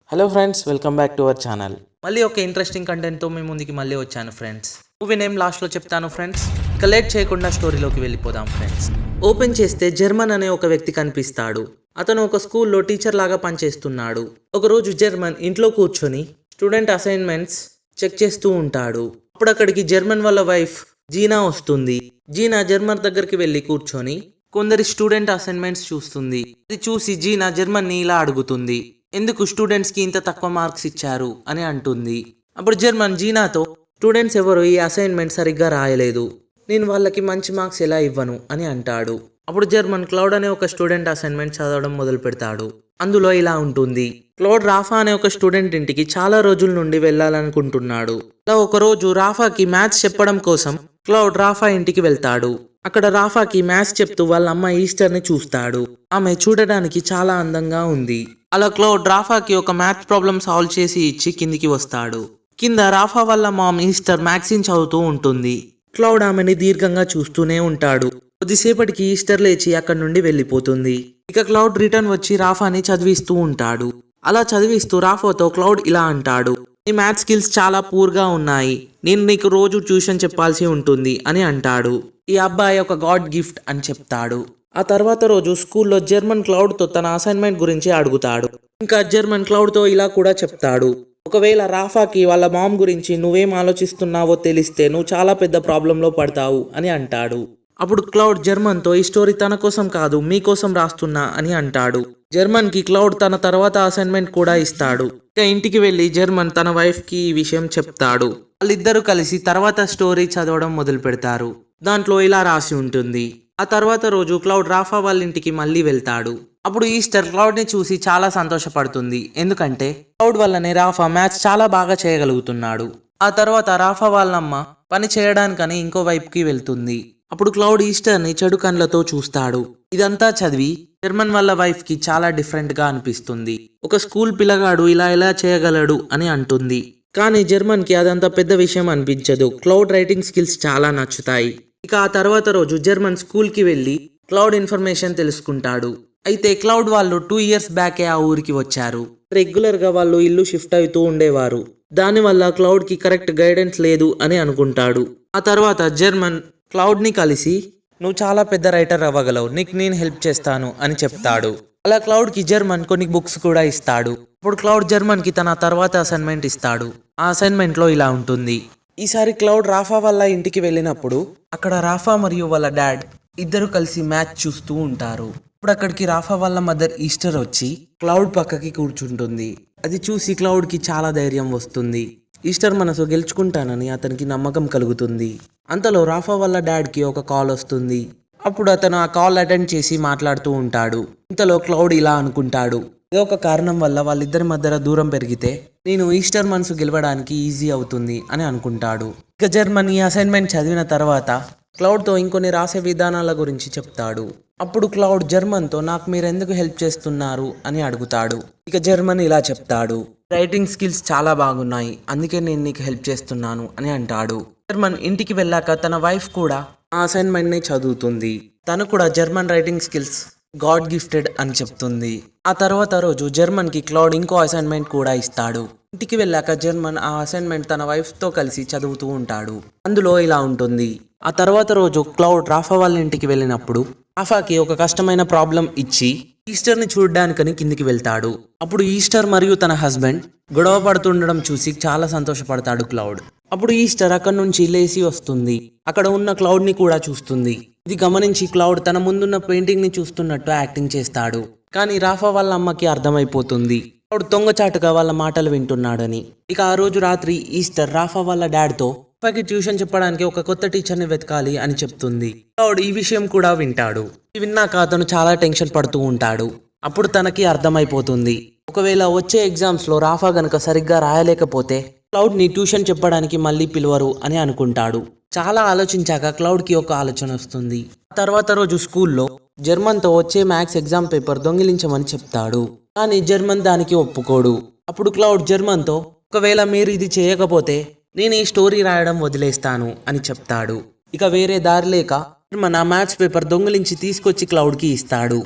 Hello friends, welcome back to our channel. మళ్ళీ ఒక interesting కంటెంట్తో మీ ముందుకి మళ్ళీ వచ్చాను ఫ్రెండ్స్. మూవీ నేమ్ లాస్ట్లో చెప్తాను ఫ్రెండ్స్. ఇక లేట్ చేయకుండా స్టోరీలోకి వెళ్ళిపోదాం ఫ్రెండ్స్. ఓపెన్ చేస్తే జర్మన్ అనే ఒక వ్యక్తి కనిపిస్తాడు. అతను ఒక స్కూల్లో టీచర్ లాగా పనిచేస్తున్నాడు. ఒకరోజు జర్మన్ ఇంట్లో కూర్చొని స్టూడెంట్ అసైన్మెంట్స్ చెక్ చేస్తూ ఉంటాడు. అప్పుడు అక్కడికి జర్మన్ వాళ్ళ వైఫ్ జీనా వస్తుంది. జీనా జర్మన్ దగ్గరికి వెళ్ళి కూర్చొని కొందరి స్టూడెంట్ అసైన్మెంట్స్ చూస్తుంది. ఇది చూసి జీనా జర్మన్ని ఇలా అడుగుతుంది, ఎందుకు స్టూడెంట్స్కి ఇంత తక్కువ మార్క్స్ ఇచ్చారు అని అంటుంది. అప్పుడు జర్మన్ జీనాతో, స్టూడెంట్స్ ఎవరు ఈ అసైన్మెంట్ సరిగ్గా రాయలేదు, నేను వాళ్ళకి మంచి మార్క్స్ ఎలా ఇవ్వను అని అంటాడు. అప్పుడు జర్మన్ క్లౌడ్ అనే ఒక స్టూడెంట్ అసైన్మెంట్ చదవడం మొదలు పెడతాడు. అందులో ఇలా ఉంటుంది, క్లౌడ్ రాఫా అనే ఒక స్టూడెంట్ ఇంటికి చాలా రోజుల నుండి వెళ్ళాలనుకుంటున్నాడు. అలా ఒకరోజు రాఫాకి మ్యాథ్స్ చెప్పడం కోసం క్లౌడ్ రాఫా ఇంటికి వెళ్తాడు. అక్కడ రాఫాకి మ్యాథ్స్ చెప్తూ వాళ్ళ అమ్మ ఈస్టర్ని చూస్తాడు. ఆమె చూడడానికి చాలా అందంగా ఉంది. అలా క్లౌడ్ రాఫాకి ఒక మ్యాథ్స్ ప్రాబ్లం సాల్వ్ చేసి ఇచ్చి కిందికి వస్తాడు. కింద రాఫా వాళ్ళ మామ్ ఈస్టర్ మ్యాగ్జిన్ చదువుతూ ఉంటుంది. క్లౌడ్ ఆమెని దీర్ఘంగా చూస్తూనే ఉంటాడు. కొద్దిసేపటికి ఈస్టర్ లేచి అక్కడి నుండి వెళ్ళిపోతుంది. ఇక క్లౌడ్ రిటర్న్ వచ్చి రాఫాని చదివిస్తూ ఉంటాడు. అలా చదివిస్తూ రాఫాతో క్లౌడ్ ఇలా అంటాడు, నీ మ్యాథ్స్ స్కిల్స్ చాలా పూర్గా ఉన్నాయి, నేను నీకు రోజు ట్యూషన్ చెప్పాల్సి ఉంటుంది అని అంటాడు. ఈ అబ్బాయి ఒక గాడ్ గిఫ్ట్ అని చెప్తాడు. ఆ తర్వాత రోజు స్కూల్లో జర్మన్ క్లౌడ్తో తన అసైన్మెంట్ గురించి అడుగుతాడు. ఇంకా జర్మన్ క్లౌడ్తో ఇలా కూడా చెప్తాడు, ఒకవేళ రాఫాకి వాళ్ళ మామ్ గురించి నువ్వేం ఆలోచిస్తున్నావో తెలిస్తే నువ్వు చాలా పెద్ద ప్రాబ్లంలో పడతావు అని అంటాడు. అప్పుడు క్లౌడ్ జర్మన్తో, ఈ స్టోరీ తన కోసం కాదు మీకోసం రాస్తున్నా అని అంటాడు. జర్మన్కి క్లౌడ్ తన తర్వాత అసైన్మెంట్ కూడా ఇస్తాడు. ఇక ఇంటికి వెళ్ళి జర్మన్ తన వైఫ్కి ఈ విషయం చెప్తాడు. వాళ్ళిద్దరూ కలిసి తర్వాత స్టోరీ చదవడం మొదలు పెడతారు. దాంట్లో ఇలా రాసి ఉంటుంది, ఆ తర్వాత రోజు క్లౌడ్ రాఫా వాళ్ళ ఇంటికి మళ్ళీ వెళ్తాడు. అప్పుడు ఈస్టర్ క్లౌడ్ని చూసి చాలా సంతోషపడుతుంది. ఎందుకంటే క్లౌడ్ వల్లనే రాఫా మ్యాథ్స్ చాలా బాగా చేయగలుగుతున్నాడు. ఆ తర్వాత రాఫా వాళ్ళమ్మ పని చేయడానికని ఇంకో వైపుకి వెళ్తుంది. అప్పుడు క్లౌడ్ ఈస్టర్ని చెడు కళ్ళతో చూస్తాడు. ఇదంతా చదివి జర్మన్ వాళ్ళ వైఫ్కి చాలా డిఫరెంట్గా అనిపిస్తుంది. ఒక స్కూల్ పిల్లగాడు ఇలా ఎలా చేయగలడు అని అంటుంది. కానీ జర్మన్కి అదంతా పెద్ద విషయం అనిపించదు. క్లౌడ్ రైటింగ్ స్కిల్స్ చాలా నచ్చుతాయి. ఇక ఆ తర్వాత రోజు జర్మన్ స్కూల్కి వెళ్ళి క్లౌడ్ ఇన్ఫర్మేషన్ తెలుసుకుంటాడు. అయితే క్లౌడ్ వాళ్ళు 2 years బ్యాకే ఆ ఊరికి వచ్చారు. రెగ్యులర్గా వాళ్ళు ఇల్లు షిఫ్ట్ అవుతూ ఉండేవారు. దానివల్ల క్లౌడ్కి కరెక్ట్ గైడెన్స్ లేదు అని అనుకుంటాడు. ఆ తర్వాత జర్మన్ క్లౌడ్ని కలిసి, నువ్వు చాలా పెద్ద రైటర్ అవ్వగలవు, నీకు నేను హెల్ప్ చేస్తాను అని చెప్తాడు. అలా క్లౌడ్కి జర్మన్ కొన్ని బుక్స్ కూడా ఇస్తాడు. ఇప్పుడు క్లౌడ్ జర్మన్కి తన తర్వాత అసైన్మెంట్ ఇస్తాడు. ఆ అసైన్మెంట్లో ఇలా ఉంటుంది, ఈసారి క్లౌడ్ రాఫా వాళ్ళ ఇంటికి వెళ్ళినప్పుడు అక్కడ రాఫా మరియు వాళ్ళ డాడ్ ఇద్దరు కలిసి మ్యాచ్ చూస్తూ ఉంటారు. ఇప్పుడు అక్కడికి రాఫా వాళ్ళ మదర్ ఈస్టర్ వచ్చి క్లౌడ్ పక్కకి కూర్చుంటుంది. అది చూసి క్లౌడ్కి చాలా ధైర్యం వస్తుంది. ఈస్టర్ మనసు గెలుచుకుంటానని అతనికి నమ్మకం కలుగుతుంది. అంతలో రాఫా వాళ్ళ డాడ్కి ఒక కాల్ వస్తుంది. అప్పుడు అతను ఆ కాల్ అటెండ్ చేసి మాట్లాడుతూ ఉంటాడు. ఇంతలో క్లౌడ్ ఇలా అనుకుంటాడు, ఏదో ఒక కారణం వల్ల వాళ్ళిద్దరి మధ్య దూరం పెరిగితే నేను ఈస్టర్ మనసు గెలవడానికి ఈజీ అవుతుంది అని అనుకుంటాడు. ఇక జర్మన్ ఈ అసైన్మెంట్ చదివిన తర్వాత క్లౌడ్తో ఇంకొన్ని రాసే విధానాల గురించి చెప్తాడు. అప్పుడు క్లౌడ్ జర్మన్తో, నాకు మీరు ఎందుకు హెల్ప్ చేస్తున్నారు అని అడుగుతాడు. ఇక జర్మన్ ఇలా చెప్తాడు, రైటింగ్ స్కిల్స్ చాలా బాగున్నాయి, అందుకే నేను నీకు హెల్ప్ చేస్తున్నాను అని అంటాడు. జర్మన్ ఇంటికి వెళ్ళాక తన వైఫ్ కూడా ఆ అసైన్మెంట్ని చదువుతుంది. తను కూడా German writing skills God gifted అని చెప్తుంది. ఆ తర్వాత రోజు జర్మన్కి క్లౌడ్ ఇంకో అసైన్మెంట్ కూడా ఇస్తాడు. ఇంటికి వెళ్ళాక జర్మన్ ఆ అసైన్మెంట్ తన వైఫ్తో కలిసి చదువుతూ ఉంటాడు. అందులో ఇలా ఉంటుంది, ఆ తర్వాత రోజు క్లౌడ్ రాఫా వాళ్ళ ఇంటికి వెళ్ళినప్పుడు రాఫాకి ఒక కష్టమైన ప్రాబ్లం ఇచ్చి ఈస్టర్ని చూడడానికని కిందికి వెళ్తాడు. అప్పుడు ఈస్టర్ మరియు తన హస్బెండ్ గొడవ పడుతుండడం చూసి చాలా సంతోషపడతాడు క్లౌడ్. అప్పుడు ఈస్టర్ అక్కడి నుంచి లేచి వస్తుంది. అక్కడ ఉన్న క్లౌడ్ని కూడా చూస్తుంది. ఇది గమనించి క్లౌడ్ తన ముందున్న పెయింటింగ్ని చూస్తున్నట్టు యాక్టింగ్ చేస్తాడు. కానీ రాఫా వాళ్ళ అమ్మకి అర్థమైపోతుంది క్లౌడ్ దొంగచాటుగా వాళ్ళ మాటలు వింటున్నాడని. ఇక ఆ రోజు రాత్రి ఈస్టర్ రాఫా వాళ్ళ డాడ్తో రాఫాకి ట్యూషన్ చెప్పడానికి ఒక కొత్త టీచర్ని వెతకాలి అని చెప్తుంది. క్లౌడ్ ఈ విషయం కూడా వింటాడు. ఇది విన్నాక అతను చాలా టెన్షన్ పడుతూ ఉంటాడు. అప్పుడు తనకి అర్థమైపోతుంది, ఒకవేళ వచ్చే ఎగ్జామ్స్లో రాఫా గనక సరిగ్గా రాయలేకపోతే క్లౌడ్ని ట్యూషన్ చెప్పడానికి మళ్ళీ పిలవరు అని అనుకుంటాడు. చాలా ఆలోచించాక క్లౌడ్కి ఒక ఆలోచన వస్తుంది. తర్వాత రోజు స్కూల్లో జర్మన్తో వచ్చే మ్యాథ్స్ ఎగ్జామ్ పేపర్ దొంగిలించమని చెప్తాడు. కానీ జర్మన్ దానికి ఒప్పుకోడు. అప్పుడు క్లౌడ్ జర్మన్తో, ఒకవేళ మీరు ఇది చేయకపోతే నేను ఈ స్టోరీ రాయడం వదిలేస్తాను అని చెప్తాడు. ఇక వేరే దారి లేక జర్మన్ ఆ మ్యాథ్స్ పేపర్ దొంగిలించి తీసుకొచ్చి క్లౌడ్కి ఇస్తాడు.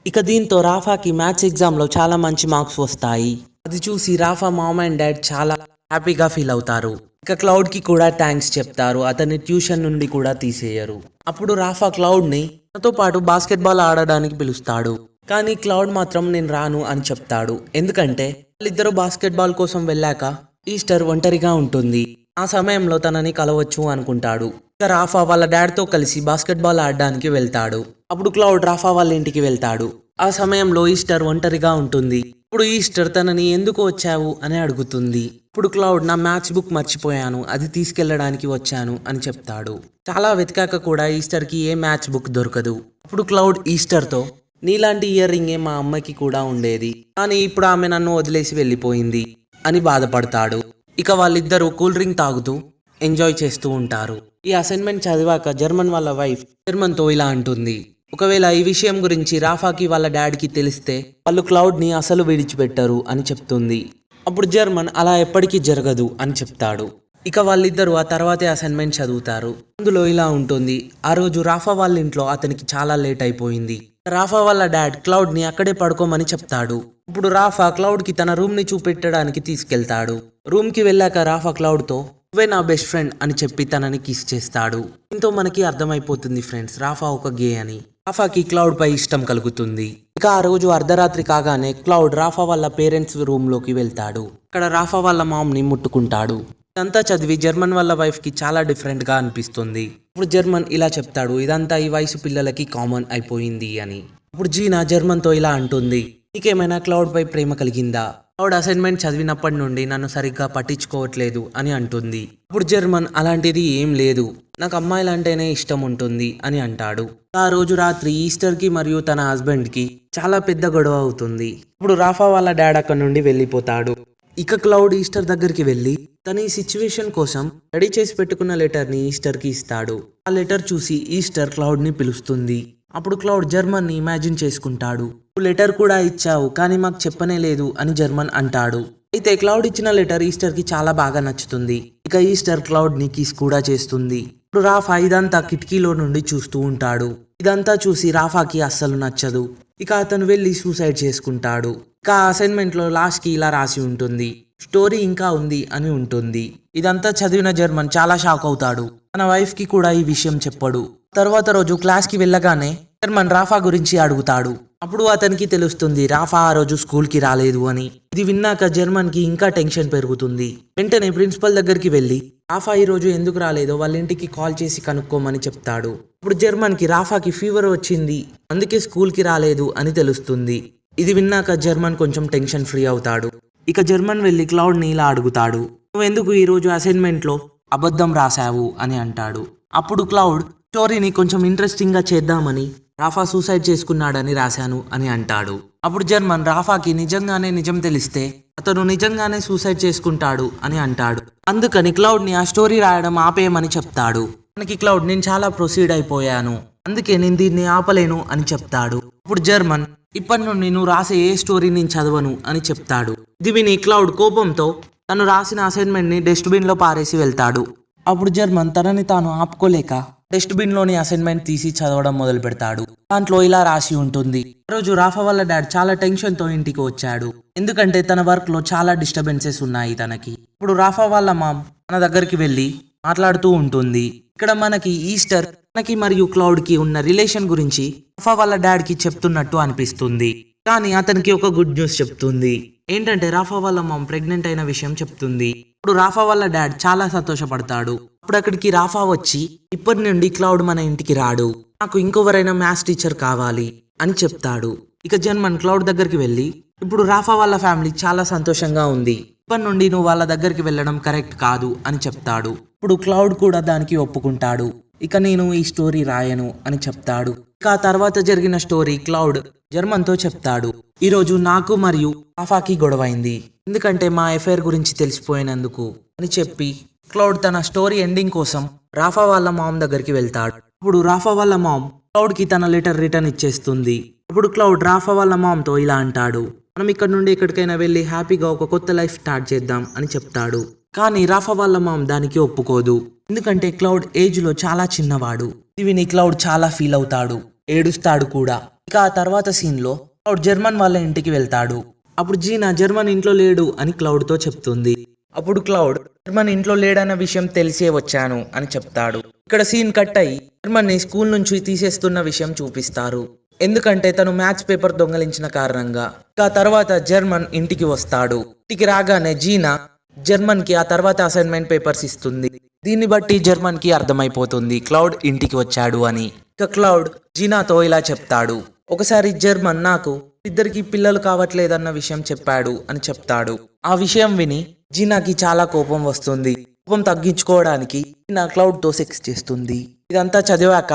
ఇక దీంతో రాఫాకి మ్యాథ్స్ ఎగ్జామ్లో చాలా మంచి మార్క్స్ వస్తాయి. అది చూసి రాఫా మామ్ అండ్ డాడ్ చాలా హ్యాపీగా ఫీల్ అవుతారు. ఇక క్లౌడ్ కి కూడా థ్యాంక్స్ చెప్తారు. అతన్ని ట్యూషన్ నుండి కూడా తీసేయరు. అప్పుడు రాఫా క్లౌడ్ ని తనతో పాటు బాస్కెట్బాల్ ఆడడానికి పిలుస్తాడు. కానీ క్లౌడ్ మాత్రం నేను రాను అని చెప్తాడు. ఎందుకంటే వాళ్ళిద్దరూ బాస్కెట్బాల్ కోసం వెళ్ళాక ఈస్టర్ ఒంటరిగా ఉంటుంది. ఆ సమయంలో తనని కలవచ్చు అనుకుంటాడు. ఇక రాఫా వాళ్ళ డాడ్ తో కలిసి బాస్కెట్బాల్ ఆడడానికి వెళ్తాడు. అప్పుడు క్లౌడ్ రాఫా వాళ్ళ ఇంటికి వెళ్తాడు. ఆ సమయంలో ఈస్టర్ ఒంటరిగా ఉంటుంది. ఇప్పుడు ఈస్టర్ తనని ఎందుకు వచ్చావు అని అడుగుతుంది. ఇప్పుడు క్లౌడ్ నా మ్యాథ్స్ బుక్ మర్చిపోయాను, అది తీసుకెళ్లడానికి వచ్చాను అని చెప్తాడు. చాలా వెతికాక కూడా ఈస్టర్ కి ఏ మ్యాథ్స్ బుక్ దొరకదు. అప్పుడు క్లౌడ్ ఈస్టర్ తో నీలాంటి ఇయర్ రింగే మా అమ్మకి కూడా ఉండేది, కానీ ఇప్పుడు ఆమె నన్ను వదిలేసి వెళ్ళిపోయింది అని బాధపడతాడు. ఇక వాళ్ళిద్దరూ కూల్ డ్రింక్ తాగుతూ ఎంజాయ్ చేస్తూ ఉంటారు. ఈ అసైన్మెంట్ చదివాక జర్మన్ వాళ్ళ వైఫ్ జర్మన్ తో ఇలా అంటుంది, ఒకవేళ ఈ విషయం గురించి రాఫాకి వాళ్ళ డాడీకి తెలిస్తే వాళ్ళు క్లౌడ్ ని అసలు విడిచిపెట్టరు అని చెప్తుంది. అప్పుడు జర్మన్ అలా ఎప్పటికీ జరగదు అని చెప్తాడు. ఇక వాళ్ళిద్దరూ ఆ తర్వాతే అసైన్మెంట్ చదువుతారు. అందులో ఇలా ఉంటుంది, ఆ రోజు రాఫా వాళ్ళ ఇంట్లో అతనికి చాలా లేట్ అయిపోయింది. రాఫా వాళ్ళ డాడ్ క్లౌడ్ ని అక్కడే పడుకోమని చెప్తాడు. ఇప్పుడు రాఫా క్లౌడ్ కి తన రూమ్ ని చూపెట్టడానికి తీసుకెళ్తాడు. రూమ్ కి వెళ్ళాక రాఫా క్లౌడ్ తో నువ్వే నా బెస్ట్ ఫ్రెండ్ అని చెప్పి తనని కిస్ చేస్తాడు. దీంతో మనకి అర్థమైపోతుంది ఫ్రెండ్స్, రాఫా ఒక గే అని. రాఫాకి క్లౌడ్ పై ఇష్టం కలుగుతుంది. ఇక ఆ రోజు అర్ధరాత్రి కాగానే క్లౌడ్ రాఫా వాళ్ళ పేరెంట్స్ రూమ్ లోకి వెళ్తాడు. అక్కడ రాఫా వాళ్ళ మామ్ ని ముట్టుకుంటాడు. ఇదంతా చదివి జర్మన్ వాళ్ళ వైఫ్ కి చాలా డిఫరెంట్ గా అనిపిస్తుంది. ఇప్పుడు జర్మన్ ఇలా చెప్తాడు, ఇదంతా ఈ వయసు పిల్లలకి కామన్ అయిపోయింది అని. ఇప్పుడు జీనా జర్మన్ తో ఇలా అంటుంది, నీకేమైనా క్లౌడ్ పై ప్రేమ కలిగిందా? క్లౌడ్ అసైన్మెంట్ చదివినప్పటి నుండి నన్ను సరిగ్గా పట్టించుకోవట్లేదు అని అంటుంది. ఇప్పుడు జర్మన్ అలాంటిది ఏం లేదు, నాకు అమ్మాయిలంటేనే ఇష్టం ఉంటుంది అని అంటాడు. ఆ రోజు రాత్రి ఈస్టర్ కి మరియు తన హస్బెండ్ కి చాలా పెద్ద గొడవ అవుతుంది. ఇప్పుడు రాఫా వాళ్ళ డాడ్ అక్కడ నుండి వెళ్ళిపోతాడు. ఇక క్లౌడ్ ఈస్టర్ దగ్గరికి వెళ్ళి తన ఈ సిచ్యువేషన్ కోసం రెడీ చేసి పెట్టుకున్న లెటర్ ని ఈస్టర్ కి ఇస్తాడు. ఆ లెటర్ చూసి ఈస్టర్ క్లౌడ్ ని పిలుస్తుంది. అప్పుడు క్లౌడ్ జర్మన్ ని ఇమాజిన్ చేసుకుంటాడు. లెటర్ కూడా ఇచ్చావు కానీ మాకు చెప్పనే లేదు అని జర్మన్ అంటాడు. అయితే క్లౌడ్ ఇచ్చిన లెటర్ ఈస్టర్ కి చాలా బాగా నచ్చుతుంది. ఇక ఈస్టర్ క్లౌడ్ ని కిస్ కూడా చేస్తుంది. ఇప్పుడు రాఫా ఇదంతా కిటికీలో నుండి చూస్తూ ఉంటాడు. ఇదంతా చూసి రాఫాకి అస్సలు నచ్చదు. ఇక అతను వెళ్ళి సూసైడ్ చేసుకుంటాడు. ఇక అసైన్మెంట్ లో లాస్ట్ కి ఇలా రాసి ఉంటుంది, స్టోరీ ఇంకా ఉంది అని ఉంటుంది. ఇదంతా చదివిన జర్మన్ చాలా షాక్ అవుతాడు. తన వైఫ్ కి కూడా ఈ విషయం చెప్పడు. తర్వాత రోజు క్లాస్ కి వెళ్ళగానే జర్మన్ రాఫా గురించి అడుగుతాడు. అప్పుడు అతనికి తెలుస్తుంది రాఫా ఆ రోజు స్కూల్ కి రాలేదు అని. ఇది విన్నాక జర్మన్ కి ఇంకా టెన్షన్ పెరుగుతుంది. వెంటనే ప్రిన్సిపల్ దగ్గరికి వెళ్ళి రాఫా ఈ రోజు ఎందుకు రాలేదో వాళ్ళ ఇంటికి కాల్ చేసి కనుక్కోమని చెప్తాడు. ఇప్పుడు జర్మన్ కి రాఫాకి ఫీవర్ వచ్చింది, అందుకే స్కూల్ కి రాలేదు అని తెలుస్తుంది. ఇది విన్నాక జర్మన్ కొంచెం టెన్షన్ ఫ్రీ అవుతాడు. ఇక జర్మన్ వెళ్ళి క్లౌడ్ ని ఇలా అడుగుతాడు, నువ్వెందుకు ఈ రోజు అసైన్మెంట్ లో అబద్ధం రాశావు అని అంటాడు. అప్పుడు క్లౌడ్ స్టోరీని కొంచెం ఇంట్రెస్టింగ్ గా చేద్దామని రాఫా సూసైడ్ చేసుకున్నాడని రాశాను అని అంటాడు. అప్పుడు జర్మన్ రాఫాకి నిజంగానే నిజం తెలిస్తే అతను నిజంగానే సూసైడ్ చేసుకుంటాడు అని అంటాడు. అందుకని క్లౌడ్ ని ఆ స్టోరీ రాయడం ఆపేయమని చెప్తాడు. మనకి క్లౌడ్ నేను చాలా ప్రొసీడ్ అయిపోయాను, అందుకే నేను దీన్ని ఆపలేను అని చెప్తాడు. ఇప్పుడు జర్మన్ ఇప్పటి నుండి నువ్వు రాసే ఏ స్టోరీ నేను చదవను అని చెప్తాడు. ఇది విని క్లౌడ్ కోపంతో తను రాసిన అసైన్మెంట్ ని డస్ట్బిన్ లో పారేసి వెళ్తాడు. అప్పుడు జర్మన్ తనని తాను ఆపుకోలేక డస్ట్బిన్ లోని అసైన్మెంట్ తీసి చదవడం మొదలు పెడతాడు. దాంట్లో ఇలా రాసి ఉంటుంది, ఆ రోజు రాఫా వాళ్ళ డాడ్ చాలా టెన్షన్ తో ఇంటికి వచ్చాడు, ఎందుకంటే తన వర్క్ లో చాలా డిస్టర్బెన్సెస్ ఉన్నాయి తనకి. ఇప్పుడు రాఫా వాళ్ళ మామ్ తన దగ్గరికి వెళ్ళి మాట్లాడుతూ ఉంటుంది. ఇక్కడ మనకి ఈస్టర్ తనకి మరియు క్లౌడ్ కి ఉన్న రిలేషన్ గురించి రాఫా వాళ్ళ డాడ్ కి చెప్తున్నట్టు అనిపిస్తుంది. కానీ అతనికి ఒక గుడ్ న్యూస్ చెప్తుంది. ఏంటంటే రాఫా వాళ్ళ మామ్ ప్రెగ్నెంట్ అయిన విషయం చెప్తుంది. ఇప్పుడు రాఫా వాళ్ళ డాడ్ చాలా సంతోషపడతాడు. అప్పుడు అక్కడికి రాఫా వచ్చి ఇప్పటి నుండి క్లౌడ్ మన ఇంటికి రాడు, నాకు ఇంకొవరైనా మ్యాథ్స్ టీచర్ కావాలి అని చెప్తాడు. ఇక జర్మన్ క్లౌడ్ దగ్గరికి వెళ్ళి ఇప్పుడు రాఫా వాళ్ళ ఫ్యామిలీ చాలా సంతోషంగా ఉంది, ఇప్పటి నుండి నువ్వు వాళ్ళ దగ్గరికి వెళ్ళడం కరెక్ట్ కాదు అని చెప్తాడు. ఇప్పుడు క్లౌడ్ కూడా దానికి ఒప్పుకుంటాడు. ఇక నేను ఈ స్టోరీ రాయను అని చెప్తాడు. ఇక ఆ తర్వాత జరిగిన స్టోరీ క్లౌడ్ జర్మన్ తో చెప్తాడు. ఈరోజు నాకు మరియు రాఫాకి గొడవైంది, ఎందుకంటే మా అఫైర్ గురించి తెలిసిపోయినందుకు అని చెప్పి క్లౌడ్ తన స్టోరీ ఎండింగ్ కోసం రాఫా వాళ్ళ మామ్ దగ్గరికి వెళ్తాడు. ఇప్పుడు రాఫా వాళ్ళ మామ్ క్లౌడ్ కి తన లెటర్ రిటర్న్ ఇచ్చేస్తుంది. ఇప్పుడు క్లౌడ్ రాఫా వాళ్ళ మామ్ తో ఇలా అంటాడు, మనం ఇక్కడ నుండి ఎక్కడికైనా వెళ్ళి హ్యాపీగా ఒక కొత్త లైఫ్ స్టార్ట్ చేద్దాం అని చెప్తాడు. కానీ రాఫా వాళ్ళ మామ్ దానికి ఒప్పుకోదు, ఎందుకంటే క్లౌడ్ ఏజ్ లో చాలా చిన్నవాడు. ఇవిని క్లౌడ్ చాలా ఫీల్ అవుతాడు, ఏడుస్తాడు కూడా. ఇక ఆ తర్వాత సీన్ లో క్లౌడ్ జర్మన్ వాళ్ళ ఇంటికి వెళ్తాడు. అప్పుడు జీనా జర్మన్ ఇంట్లో లేడు అని క్లౌడ్తో చెప్తుంది. అప్పుడు క్లౌడ్ జర్మన్ ఇంట్లో లేడన్న విషయం తెలిసే వచ్చాను అని చెప్తాడు. ఇక్కడ సీన్ కట్ అయ్యి జర్మన్ని స్కూల్ నుంచి తీసేస్తున్న విషయం చూపిస్తారు. ఎందుకంటే తను మ్యాథ్స్ పేపర్ దొంగలించిన కారణంగా. ఆ తర్వాత జర్మన్ ఇంటికి వస్తాడు. ఇంటికి రాగానే జీనా జర్మన్కి ఆ తర్వాత అసైన్మెంట్ పేపర్స్ ఇస్తుంది. దీన్ని బట్టి జర్మన్కి అర్థమైపోతుంది క్లౌడ్ ఇంటికి వచ్చాడు అని. ఇక క్లౌడ్ జీనాతో ఇలా చెప్తాడు, ఒకసారి జర్మన్ నాకు ఇద్దరికి పిల్లలు కావట్లేదన్న విషయం చెప్పాడు అని చెప్తాడు. ఆ విషయం విని జీనాకి చాలా కోపం వస్తుంది. కోపం తగ్గించుకోవడానికి జీనా క్లౌడ్తో సెక్స్ చేస్తుంది. ఇదంతా చదివాక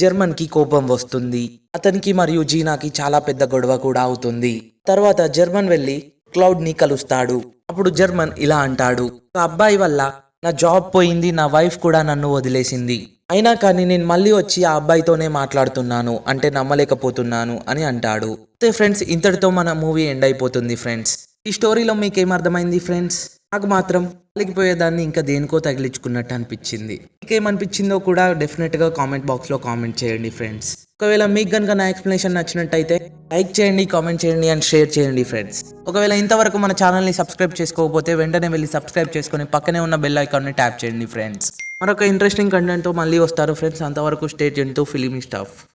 జర్మన్కి కోపం వస్తుంది. అతనికి మరియు జీనాకి చాలా పెద్ద గొడవ కూడా అవుతుంది. తర్వాత జర్మన్ వెళ్ళి క్లౌడ్ని కలుస్తాడు. అప్పుడు జర్మన్ ఇలా అంటాడు, ఒక అబ్బాయి వల్ల నా జాబ్ పోయింది, నా వైఫ్ కూడా నన్ను వదిలేసింది. అయినా కానీ నేను మళ్ళీ వచ్చి ఆ అబ్బాయితోనే మాట్లాడుతున్నాను అంటే నమ్మలేకపోతున్నాను అని అంటాడు. అయితే ఫ్రెండ్స్, ఇంతటితో మన మూవీ ఎండ్ అయిపోతుంది ఫ్రెండ్స్. ఈ స్టోరీలో మీకు ఏమర్థమైంది ఫ్రెండ్స్? నాకు మాత్రం కలిగిపోయేదాన్ని ఇంకా దేనికో తగిలించుకున్నట్టు అనిపించింది. మీకేమనిపించిందో కూడా డెఫినెట్గా కామెంట్ బాక్స్లో కామెంట్ చేయండి ఫ్రెండ్స్. ఒకవేళ మీకు కనుక నా ఎక్స్ప్లెనేషన్ నచ్చినట్టయితే లైక్ చేయండి, కామెంట్ చేయండి అండ్ షేర్ చేయండి ఫ్రెండ్స్. ఒకవేళ ఇంతవరకు మన ఛానల్ని సబ్స్క్రైబ్ చేసుకోకపోతే వెంటనే వెళ్ళి సబ్స్క్రైబ్ చేసుకొని పక్కనే ఉన్న బెల్ ఐకాన్ని ట్యాప్ చేయండి ఫ్రెండ్స్. మరొక ఇంట్రెస్టింగ్ కంటెంట్తో మళ్ళీ వస్తారు ఫ్రెండ్స్. అంతవరకు stay tuned to filmy stuff.